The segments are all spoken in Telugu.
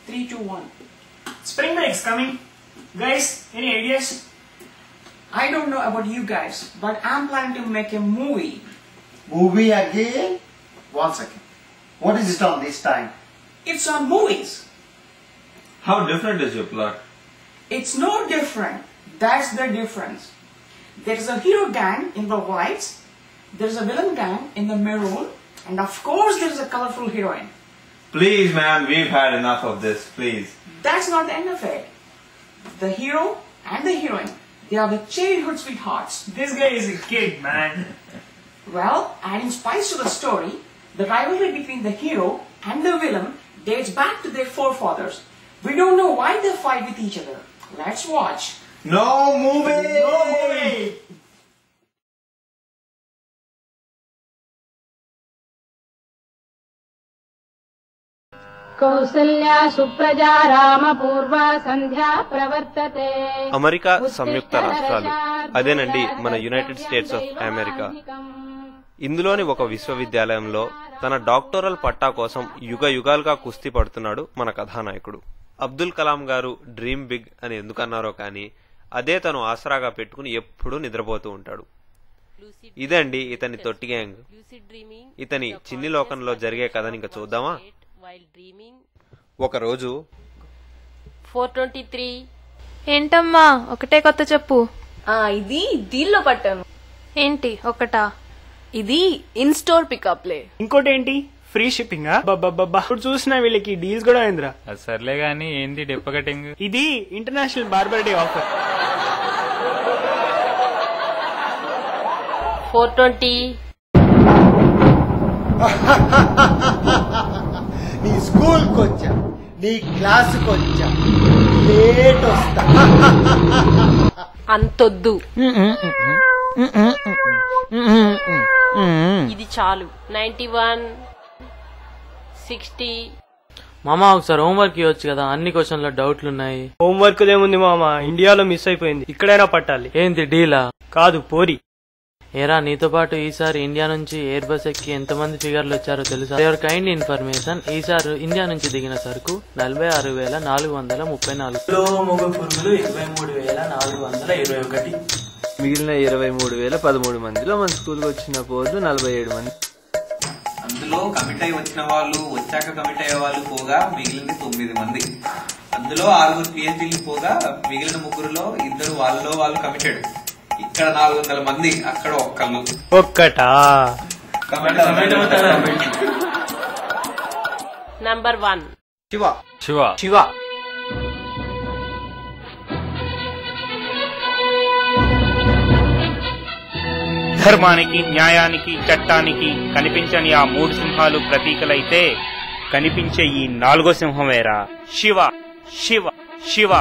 3, 2, 1. Spring break's coming. Guys, any ideas? I don't know about you guys, but I'm planning to make a movie. Movie again? 1 second. What is it on this time? It's on movies. How different is your plot? It's no different. That's the difference. There's a hero gang in the whites, there's a villain gang in the maroon, and of course there's a colorful heroine. Please, man, we've had enough of this, please. That's not the end of it. The hero and the heroine, they are the childhood sweethearts. This guy is a kid, man. Well, adding spice to the story, the rivalry between the hero and the villain dates back to their forefathers. We don't know why they fight with each other. Let's watch. No movie! No movie! Kausalya Supraja Rama పూర్వ సంధ్యా ప్రవర్తతే. అమెరికా సంయుక్త రాష్ట్రాలు, అదేనండి మన యునైటెడ్ స్టేట్స్ ఆఫ్ అమెరికా. ఇందులోని ఒక విశ్వవిద్యాలయంలో తన డాక్టోరల్ పట్టా కోసం యుగ యుగాలుగా కుస్తీ పడుతున్నాడు మన కథానాయకుడు. అబ్దుల్ కలాం గారు డ్రీమ్ బిగ్ అని ఎందుకన్నారో కానీ అదే తను ఆసరాగా పెట్టుకుని ఎప్పుడూ నిద్రపోతూ ఉంటాడు. ఇదండి ఇతని తొట్టి గ్యాంగ్. ఇతని చిన్ని లోకంలో జరిగే కథని ఇంకా చూద్దామా? ఒకరోజు 423. ఏంటమ్మా ఒకటే కొత్త చెప్పు. ఇది డీల్లో పట్టాను. ఏంటి ఒకటా? ఇది ఇన్ స్టోర్ పికప్లే. ఇంకోటి ఏంటి, ఫ్రీ షిప్పింగ్. ఇప్పుడు చూసిన వీళ్ళకి డీల్స్ కూడా అయిందిరా. సర్లే గానీ ఏంది డెప్ప కటింగ్? ఇది ఇంటర్నేషనల్ బార్బర్ డే ఆఫర్. 420. నీ స్కూల్కి వచ్చా, నీ క్లాసుకి వచ్చా, లేట్ వస్తా. అంతొద్దు, ఇది చాలు. 91, 60. మామా ఒకసారి హోంవర్క్ ఇవ్వచ్చు కదా, అన్ని క్వశ్చన్లో డౌట్లు ఉన్నాయి. హోంవర్క్ ఏముంది మామా, ఇండియాలో మిస్ అయిపోయింది, ఇక్కడైనా పట్టాలి. ఏంటి డీలా? కాదు, పోరి. ఏరా నీతో పాటు ఈసారి ఇండియా నుంచి ఎయిర్ బస్ ఎక్కి ఎంతమంది ఫిగర్లు వచ్చారో తెలుసా? యువర్ కైండ్ ఇన్ఫర్మేషన్, ఈసారి ఇండియా నుంచి దిగిన సరుకు 46,434. మగ పురుగులు 23,421. మిగిలిన 23,013 మందిలో మన స్కూల్కి వచ్చిన పోదు 47 మంది. అందులో కమిట్ అయి వచ్చిన వాళ్ళు, వచ్చాక కమిట్ అయ్యే వాళ్ళు పోగా మిగిలింది 9 మంది. అందులో 6 PhDలు పోగా మిగిలిన 3లో 2 వాళ్ళలో వాళ్ళు కమిటెడ్. ఇక్కడ 400 మంది, అక్కడ ఒక్కళ్ళు. ఒక్కటా? నంబర్ 1 శివ. శివ. శివ. ధర్మానికి, న్యాయానికి, చట్టానికి కనిపించని ఆ 3 సింహాలు ప్రతీకలైతే కనిపించే ఈ 4వ సింహమేరా శివ. శివ శివ.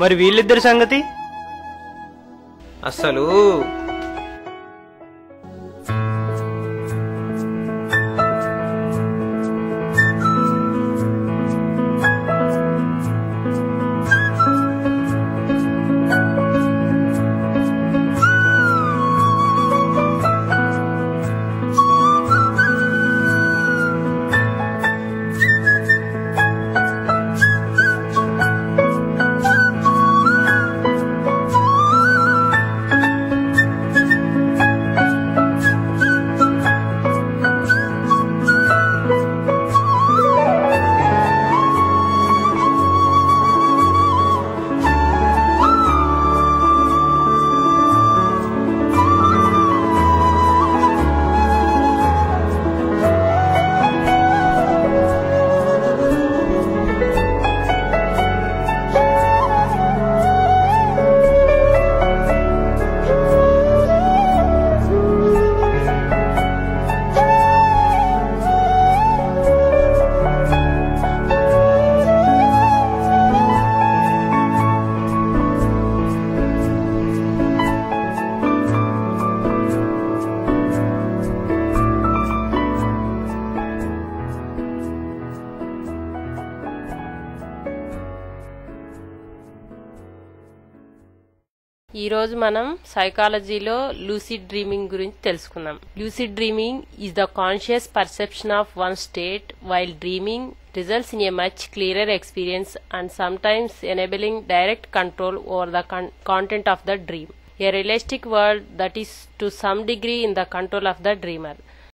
మరి వీళ్ళిద్దరి సంగతి? అసలు ఈ రోజు మనం సైకాలజీలో లూసిడ్ డ్రీమింగ్ గురించి తెలుసుకుందాం. Lucid dreaming is the conscious perception of one state while dreaming results in a much clearer experience and sometimes enabling direct control over the content of the dream. A realistic world that is to some degree in the control of the dreamer.